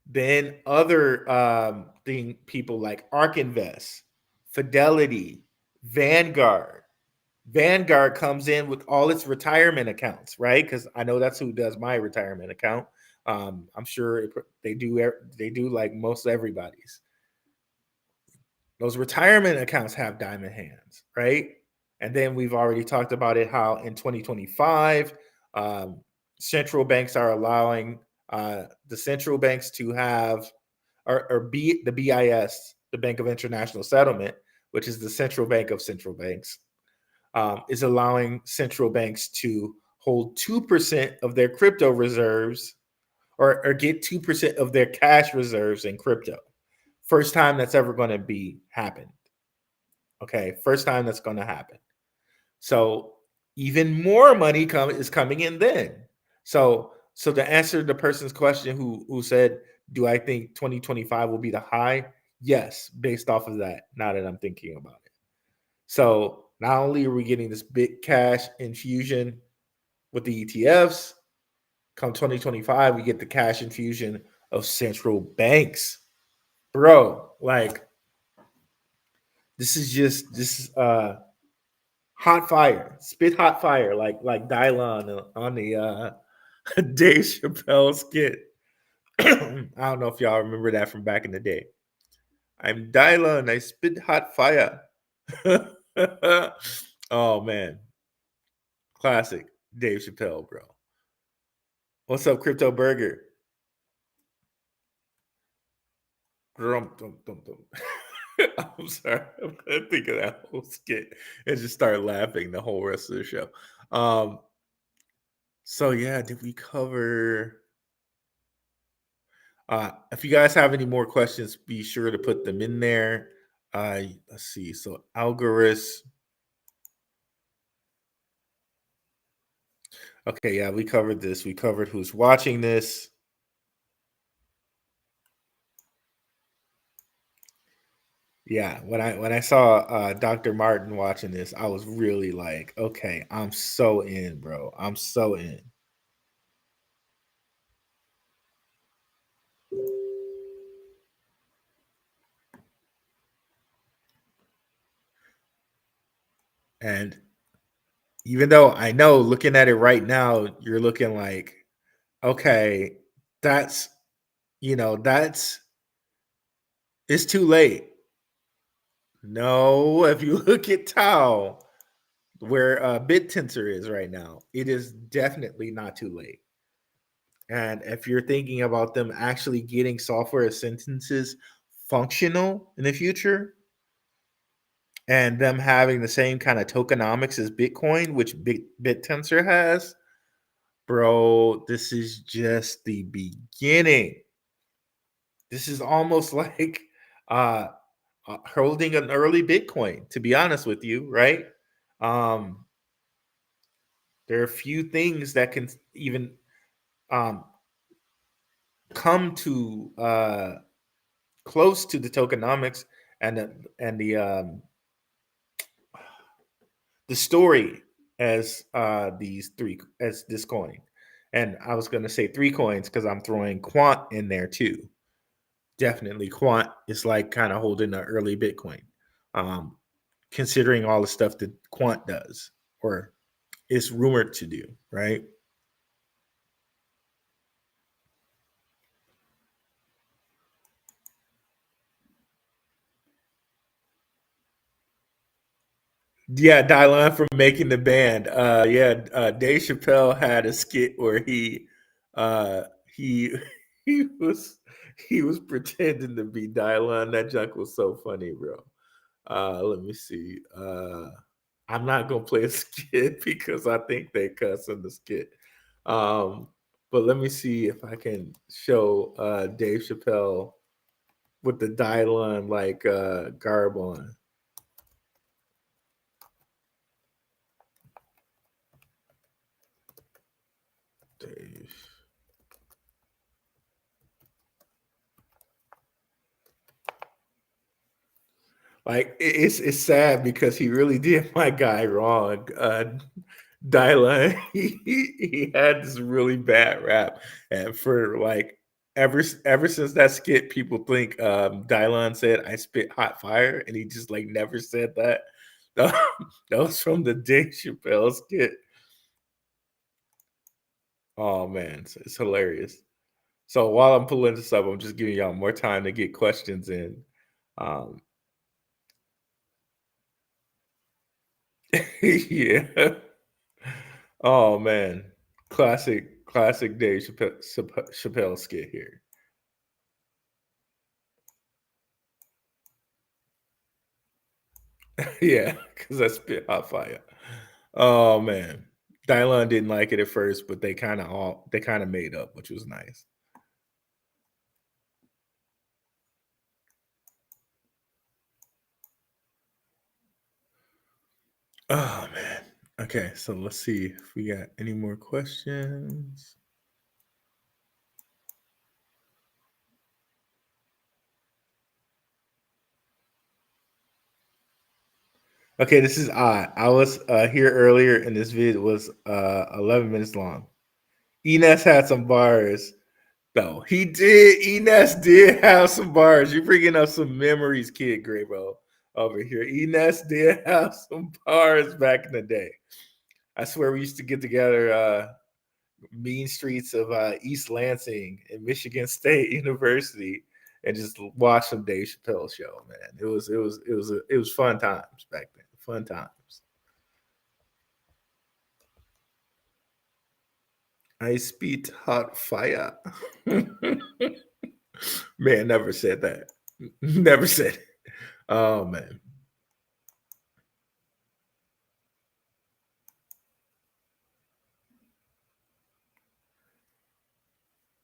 Then other people like ARK Invest, Fidelity, Vanguard. Vanguard comes in with all its retirement accounts, right? Because I know that's who does my retirement account. I'm sure they do. They do like most everybody's. Those retirement accounts have diamond hands, right? And then we've already talked about it, how in 2025, central banks are allowing the central banks to have, the BIS, the Bank of International Settlement, which is the central bank of central banks, is allowing central banks to hold 2% of their crypto reserves, or get 2% of their cash reserves in crypto. First time that's ever going to be happened. Okay, first time that's going to happen. So even more money is coming in then. So to answer the person's question who said, do I think 2025 will be the high? Yes, based off of that, now that I'm thinking about it. So not only are we getting this big cash infusion with the ETFs, come 2025, we get the cash infusion of central banks. Bro, like this is hot fire, spit hot fire, like Dylon on the Dave Chappelle skit. I don't know if y'all remember that from back in the day. I'm Dylon, I spit hot fire. Oh man, classic Dave Chappelle, bro. What's up, Crypto Burger? Drum, dum, dum, dum. I'm sorry. I'm gonna think of that whole skit and just start laughing the whole rest of the show. So yeah, did we cover? If you guys have any more questions, be sure to put them in there. Let's see. So algorithms. Okay, yeah, we covered this. We covered who's watching this. Yeah, when I saw Dr. Martin watching this, I was really like, okay, I'm so in, bro. I'm so in. And even though I know looking at it right now, you're looking like, okay, that's that's it's too late. No, if you look at TAO, where Bittensor is right now, it is definitely not too late. And if you're thinking about them actually getting software sentences functional in the future and them having the same kind of tokenomics as Bitcoin, which Bittensor has, bro, this is just the beginning. This is almost like uh, holding an early Bitcoin, to be honest with you, right? Um, there are a few things that can even um, come to close to the tokenomics and the story as these three as this coin. And I was going to say three coins because I'm throwing Quant in there too. Definitely, Quant is like kind of holding an early Bitcoin, um, considering all the stuff that Quant does or is rumored to do, right? Yeah, Dylan from making the band. Yeah, Dave Chappelle had a skit where uh, he he was he was pretending to be Dylan. That junk was so funny, bro. Let me see. I'm not gonna play a skit because I think they cuss in the skit. Um, but let me see if I can show Dave Chappelle with the Dylan like garb on. Dave. Like it's sad because he really did my guy wrong. Dylan, he had this really bad rap, and for like ever since that skit, people think Dylan said I spit hot fire, and he just like never said that. That was from the Dave Chappelle skit. Oh man, it's hilarious. So while I'm pulling this up, I'm just giving y'all more time to get questions in. Um, yeah. Oh man, classic Dave Chappelle skit here. Yeah, because I spit hot fire. Oh man, Dylan didn't like it at first, but they kind of made up, which was nice. Oh man. Okay, so let's see if we got any more questions. Okay, this is odd. I was here earlier, and this video was 11 minutes long. Enes had some bars. No, he did. Enes did have some bars. You're bringing up some memories, kid, Graybo, over here. Enes did have some bars back in the day. I swear we used to get together mean streets of East Lansing and Michigan State University and just watch some Dave Chappelle show, man. It was fun times back then. Fun times. I spit hot fire. Man, never said that. Never said it. Oh man.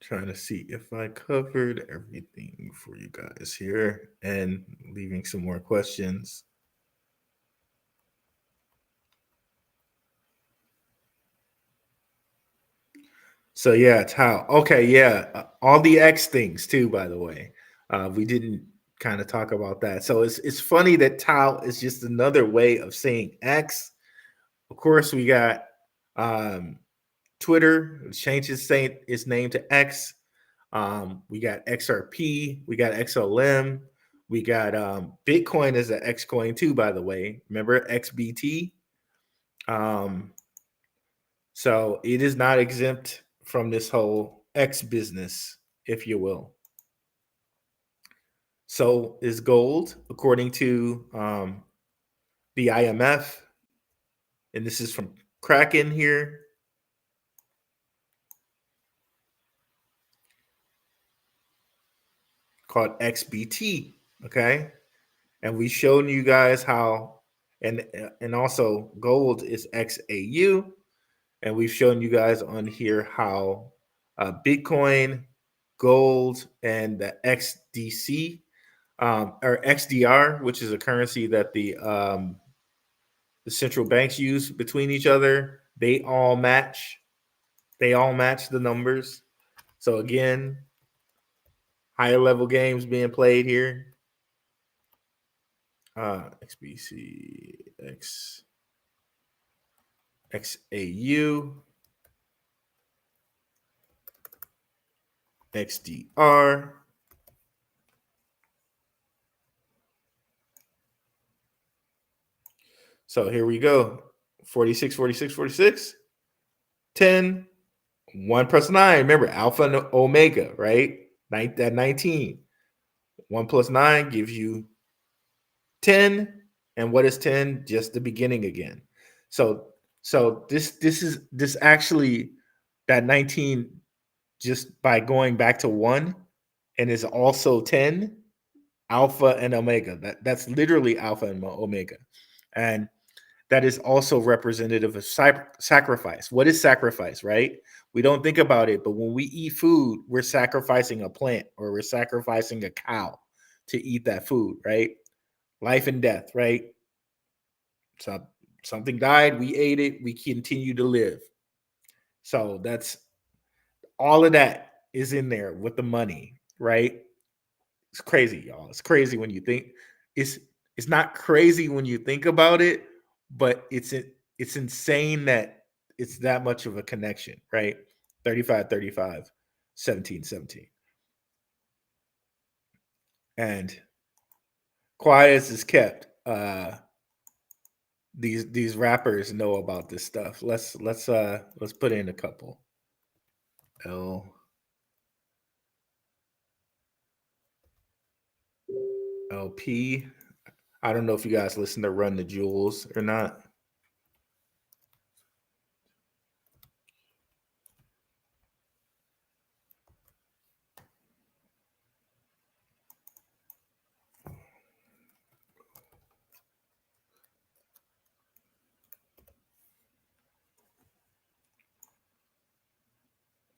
Trying to see if I covered everything for you guys here and leaving some more questions. So yeah, Tao. Okay, yeah, all the X things too. By the way, we didn't kind of talk about that. So it's funny that Tao is just another way of saying X. Of course, we got um, Twitter changed its name to X. We got XRP, we got XLM, we got Bitcoin as an X coin too. By the way, remember XBT? Um, so it is not exempt from this whole X business, if you will. So is gold, according to the IMF, and this is from Kraken here, called XBT. Okay, and we've shown you guys how, and also gold is XAU, and we've shown you guys on here how Bitcoin, gold, and the XDC or XDR, which is a currency that the central banks use between each other, they all match. They all match the numbers. So again, higher level games being played here. XBC, XAU, XDR. So here we go. 46, 46, 46. 10, 1 plus 9. Remember, alpha and omega, right? That 19. 1 plus 9 gives you 10. And what is 10? Just the beginning again. So this actually, that 19, just by going back to 1, and is also 10, alpha and omega. That's literally alpha and omega. And that is also representative of sacrifice. What is sacrifice, right? We don't think about it, but when we eat food, we're sacrificing a plant or we're sacrificing a cow to eat that food, right? Life and death, right? So something died, we ate it, we continue to live. So that's all of that is in there with the money, right? It's crazy, y'all. It's crazy when you think it's it's not crazy when you think about it, but it's insane that it's that much of a connection, right? 35, 35, 17, 17. And quiet as is kept, these rappers know about this stuff. Let's put in a couple. L LP. I don't know if you guys listen to Run the Jewels or not.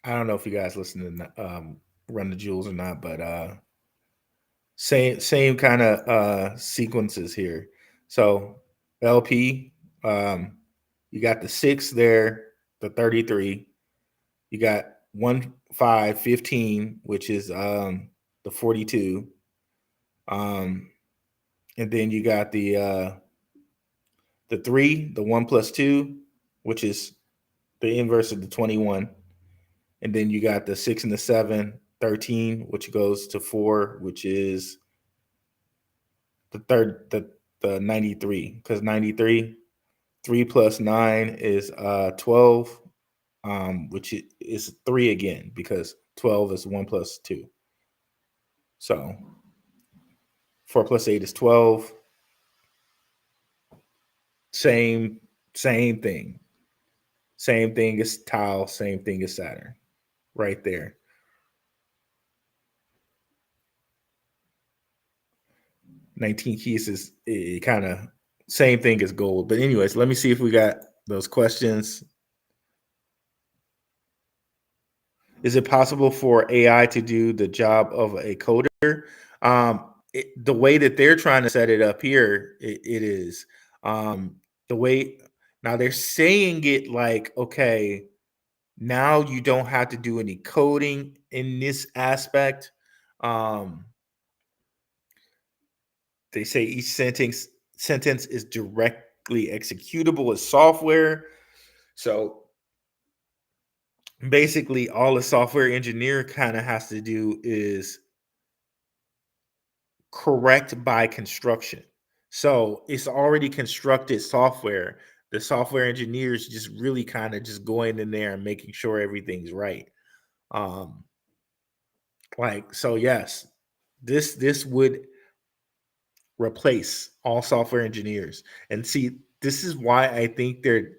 I don't know if you guys listen to Run the Jewels or not, but same kind of sequences here. So LP, you got the 6 there, the 33. You got 1 5 15, which is the 42. Um, and then you got the 3, the 1 plus 2, which is the inverse of the 21. And then you got the 6 and the 7, 13, which goes to 4, which is the 93, because 93, 3 plus 9 is 12, which is 3 again, because 12 is 1 plus 2. So 4 plus 8 is 12. Same thing. Same thing as Tau, same thing as Saturn. Right there. 19 keys is kind of same thing as gold. But anyways, let me see if we got those questions. is it possible for AI to do the job of a coder? The way that they're trying to set it up here, it is the way. Now they're saying it like, okay, now you don't have to do any coding in this aspect. Um, they say each sentence is directly executable as software. So basically, all a software engineer kind of has to do is correct by construction. So it's already constructed software. The software engineers just really kind of just going in there and making sure everything's right. Um, like so, yes, this would replace all software engineers. And see, this is why I think they're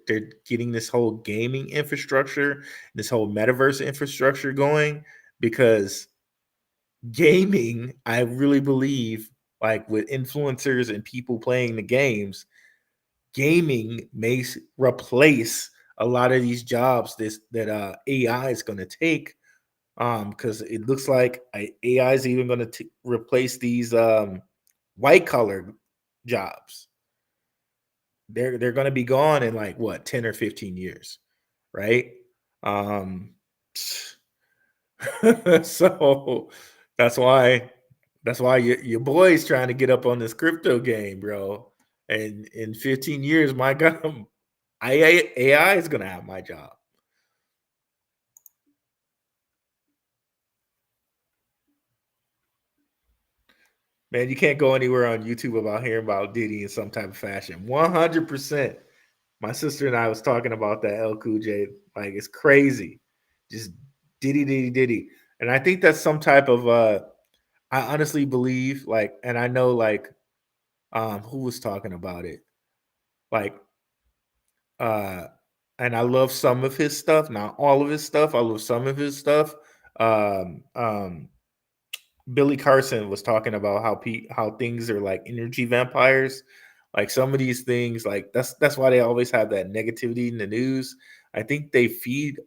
getting this whole gaming infrastructure, this whole metaverse infrastructure going, because gaming, I really believe, like with influencers and people playing the games, gaming may replace a lot of these jobs that AI is going to take. Because it looks like AI is even going to replace these white collar jobs. They're going to be gone in like what 10 or 15 years, right? Um, so that's why your boy's trying to get up on this crypto game, bro. And in 15 years, my God, AI is gonna have my job. Man, you can't go anywhere on YouTube without hearing about Diddy in some type of fashion. 100%. My sister and I was talking about that L Cool J. Like it's crazy. Just Diddy, Diddy, Diddy. And I think that's some type of I honestly believe, like, and I know like who was talking about it? Like uh and I love some of his stuff, not all of his stuff. I love some of his stuff. Um um Billy Carson was talking about how things are like energy vampires. Like some of these things, like that's why they always have that negativity in the news. I think they feed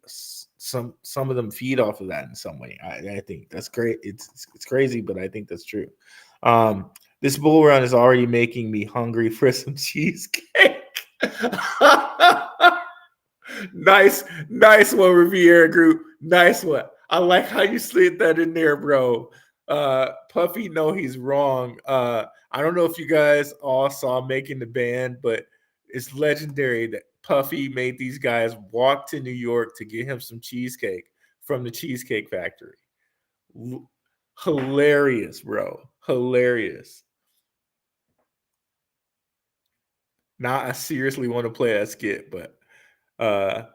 some of them feed off of that in some way. I think that's great. It's crazy, but I think that's true. Um, this bull run is already making me hungry for some cheesecake. Nice one, Riviera Group. Nice one. I like how you slid that in there, bro. Puffy, no, he's wrong. I don't know if you guys all saw Making the Band, but it's legendary that Puffy made these guys walk to New York to get him some cheesecake from the Cheesecake Factory. Hilarious, bro. Hilarious. Now I seriously want to play that skit, but uh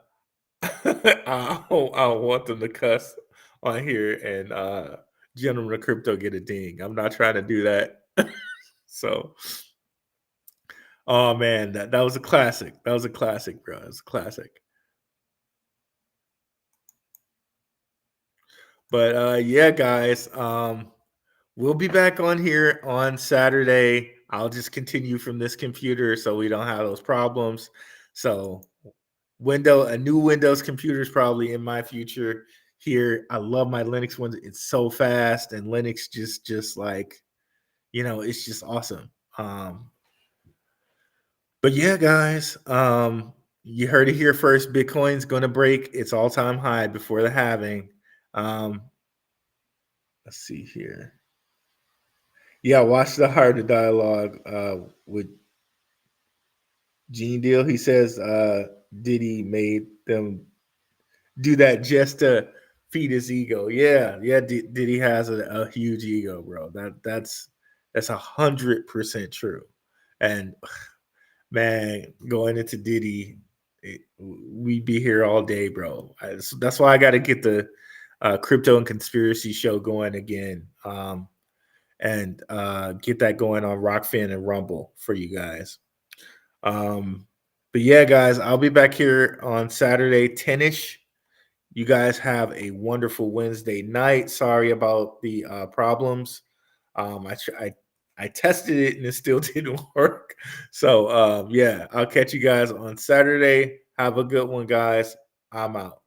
I don't want them to cuss on here and Gentleman of Crypto get a ding. I'm not trying to do that. So, oh man, that was a classic. That was a classic, bro. It was a classic. But yeah, guys, we'll be back on here on Saturday. I'll just continue from this computer so we don't have those problems. So a new Windows computer is probably in my future here. I love my Linux ones. It's so fast, and Linux just like, it's just awesome. But yeah, guys, you heard it here first. Bitcoin's going to break its all-time high before the halving. Um, let's see here. Yeah, watch the Heart of Dialogue with Gene Deal. He says Diddy made them do that just to feed his ego. Yeah, yeah. Diddy has a huge ego, bro. That's 100% true. And man, going into Diddy, we'd be here all day, bro. That's why I got to get the crypto and conspiracy show going again, and get that going on Rokfin and Rumble for you guys. But yeah, guys, I'll be back here on Saturday, 10ish. You guys have a wonderful Wednesday night. Sorry about the problems. I tested it and it still didn't work. So yeah, I'll catch you guys on Saturday. Have a good one, guys. I'm out.